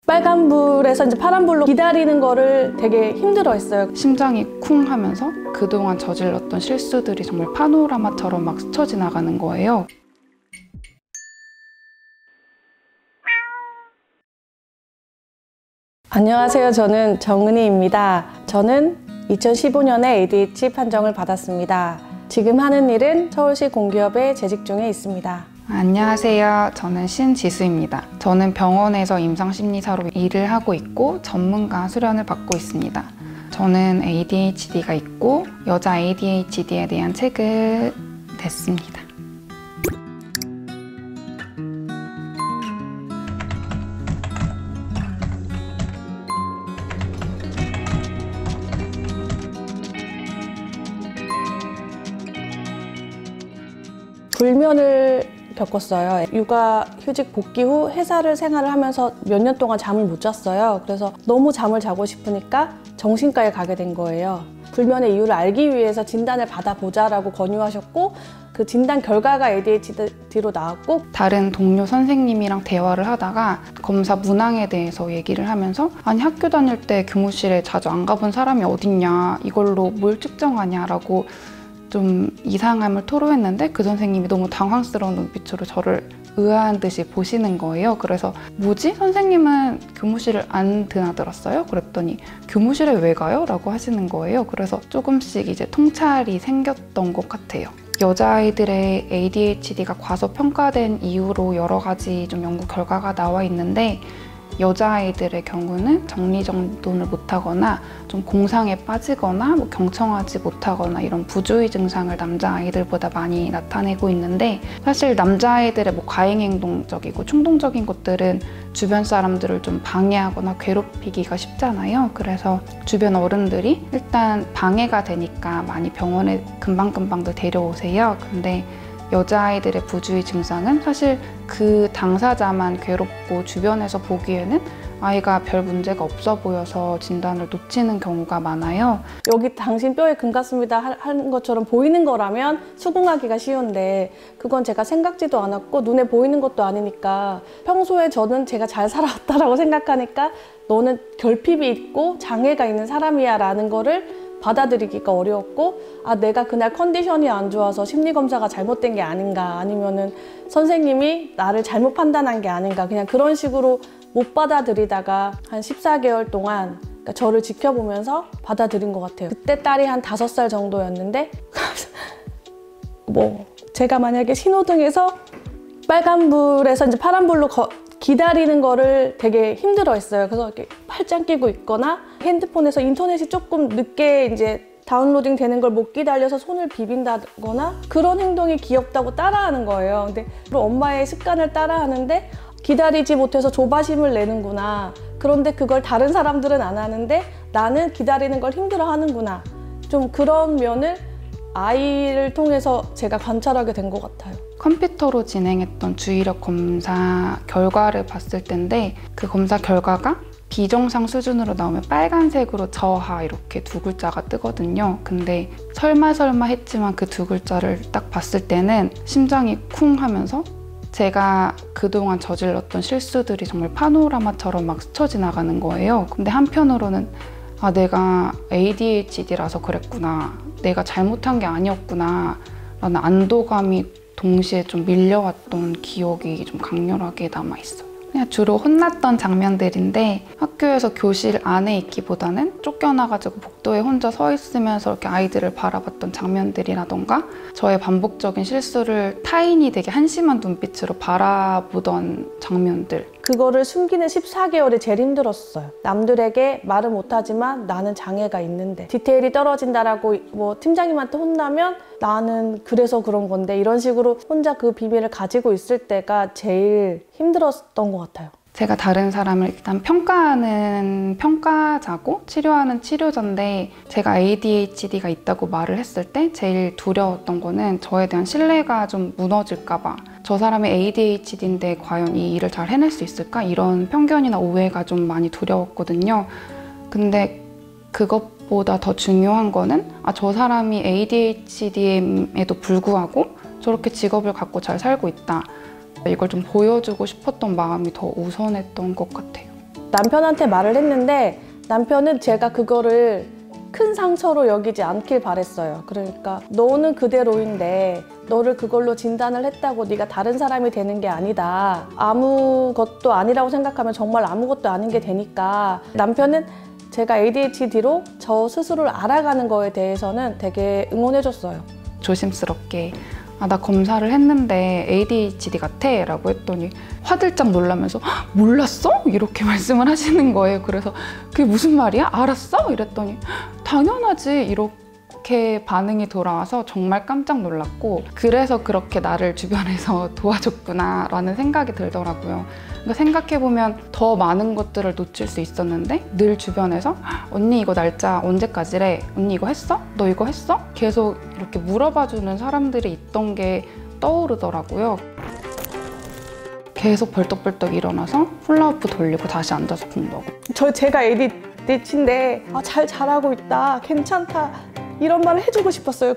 빨간불에서 이제 파란불로 기다리는 거를 되게 힘들어했어요. 심장이 쿵 하면서 그동안 저질렀던 실수들이 정말 파노라마처럼 막 스쳐 지나가는 거예요. 안녕하세요. 저는 정은희입니다. 저는 2015년에 ADHD 판정을 받았습니다. 지금 하는 일은 서울시 공기업에 재직 중에 있습니다. 안녕하세요. 저는 신지수입니다. 저는 병원에서 임상심리사로 일을 하고 있고 전문가 수련을 받고 있습니다. 저는 ADHD가 있고 여자 ADHD에 대한 책을 냈습니다. 불면을 겪었어요. 육아휴직 복귀 후 회사를 생활을 하면서 몇 년 동안 잠을 못 잤어요. 그래서 너무 잠을 자고 싶으니까 정신과에 가게 된 거예요. 불면의 이유를 알기 위해서 진단을 받아보자라고 권유하셨고 그 진단 결과가 ADHD로 나왔고 다른 동료 선생님이랑 대화를 하다가 검사 문항에 대해서 얘기를 하면서 아니 학교 다닐 때 교무실에 자주 안 가본 사람이 어딨냐 이걸로 뭘 측정하냐라고 좀 이상함을 토로했는데 그 선생님이 너무 당황스러운 눈빛으로 저를 의아한 듯이 보시는 거예요. 그래서 뭐지? 선생님은 교무실을 안 드나들었어요? 그랬더니 교무실에 왜 가요? 라고 하시는 거예요. 그래서 조금씩 이제 통찰이 생겼던 것 같아요. 여자아이들의 ADHD가 과소평가된 이유로 여러 가지 좀 연구 결과가 나와 있는데 여자아이들의 경우는 정리정돈을 못하거나 좀 공상에 빠지거나 경청하지 못하거나 이런 부주의 증상을 남자아이들보다 많이 나타내고 있는데 사실 남자아이들의 과잉행동적이고 충동적인 것들은 주변 사람들을 좀 방해하거나 괴롭히기가 쉽잖아요. 그래서 주변 어른들이 일단 방해가 되니까 많이 병원에 금방금방들 데려오세요. 근데 여자아이들의 부주의 증상은 사실 그 당사자만 괴롭고 주변에서 보기에는 아이가 별 문제가 없어 보여서 진단을 놓치는 경우가 많아요. 여기 당신 뼈에 금 같습니다 하는 것처럼 보이는 거라면 수긍하기가 쉬운데 그건 제가 생각지도 않았고 눈에 보이는 것도 아니니까 평소에 저는 제가 잘 살아왔다라고 생각하니까 너는 결핍이 있고 장애가 있는 사람이야 라는 거를 받아들이기가 어려웠고 아 내가 그날 컨디션이 안 좋아서 심리검사가 잘못된 게 아닌가 아니면은 선생님이 나를 잘못 판단한 게 아닌가 그냥 그런 식으로 못 받아들이다가 한 14개월 동안 그러니까 저를 지켜보면서 받아들인 것 같아요. 그때 딸이 한 5살 정도였는데 제가 만약에 신호등에서 빨간불에서 이제 파란불로 기다리는 거를 되게 힘들어했어요. 그래서 이렇게 팔짱 끼고 있거나 핸드폰에서 인터넷이 조금 늦게 이제 다운로딩 되는 걸 못 기다려서 손을 비빈다거나 그런 행동이 귀엽다고 따라하는 거예요. 근데 엄마의 습관을 따라하는데 기다리지 못해서 조바심을 내는구나. 그런데 그걸 다른 사람들은 안 하는데 나는 기다리는 걸 힘들어 하는구나. 좀 그런 면을 아이를 통해서 제가 관찰하게 된 것 같아요. 컴퓨터로 진행했던 주의력 검사 결과를 봤을 텐데 그 검사 결과가 비정상 수준으로 나오면 빨간색으로 저하 이렇게 두 글자가 뜨거든요. 근데 설마 했지만 그 두 글자를 딱 봤을 때는 심장이 쿵 하면서 제가 그동안 저질렀던 실수들이 정말 파노라마처럼 막 스쳐 지나가는 거예요. 근데 한편으로는 아 내가 ADHD라서 그랬구나. 내가 잘못한 게 아니었구나. 라는 안도감이 동시에 좀 밀려왔던 기억이 좀 강렬하게 남아있어요. 그냥 주로 혼났던 장면들인데 학교에서 교실 안에 있기보다는 쫓겨나가지고 복도에 혼자 서 있으면서 이렇게 아이들을 바라봤던 장면들이라던가 저의 반복적인 실수를 타인이 되게 한심한 눈빛으로 바라보던 장면들 그거를 숨기는 14개월이 제일 힘들었어요. 남들에게 말은 못하지만 나는 장애가 있는데 디테일이 떨어진다라고 팀장님한테 혼나면 나는 그래서 그런 건데 이런 식으로 혼자 그 비밀을 가지고 있을 때가 제일 힘들었던 것 같아요. 제가 다른 사람을 일단 평가하는 평가자고 치료하는 치료자인데 제가 ADHD가 있다고 말을 했을 때 제일 두려웠던 거는 저에 대한 신뢰가 좀 무너질까 봐 저 사람이 ADHD인데 과연 이 일을 잘 해낼 수 있을까? 이런 편견이나 오해가 좀 많이 두려웠거든요. 근데 그것보다 더 중요한 거는 저 사람이 ADHD임에도 불구하고 저렇게 직업을 갖고 잘 살고 있다. 이걸 좀 보여주고 싶었던 마음이 더 우선했던 것 같아요. 남편한테 말을 했는데 남편은 제가 그거를 큰 상처로 여기지 않길 바랬어요. 그러니까 너는 그대로인데 너를 그걸로 진단을 했다고 네가 다른 사람이 되는 게 아니다. 아무것도 아니라고 생각하면 정말 아무것도 아닌 게 되니까. 남편은 제가 ADHD로 저 스스로를 알아가는 거에 대해서는 되게 응원해줬어요. 조심스럽게 나 검사를 했는데 ADHD 같아 라고 했더니 화들짝 놀라면서 몰랐어? 이렇게 말씀을 하시는 거예요. 그래서 그게 무슨 말이야? 알았어? 이랬더니 당연하지 이렇게 반응이 돌아와서 정말 깜짝 놀랐고 그래서 그렇게 나를 주변에서 도와줬구나 라는 생각이 들더라고요. 그러니까 생각해보면 더 많은 것들을 놓칠 수 있었는데 늘 주변에서 언니 이거 날짜 언제까지래? 언니 이거 했어? 너 이거 했어? 계속 이렇게 물어봐주는 사람들이 있던 게 떠오르더라고요. 계속 벌떡벌떡 일어나서 훌라후프 돌리고 다시 앉아서 공부하고. 제가 ADHD인데 잘 자라고 있다, 괜찮다 이런 말을 해주고 싶었어요.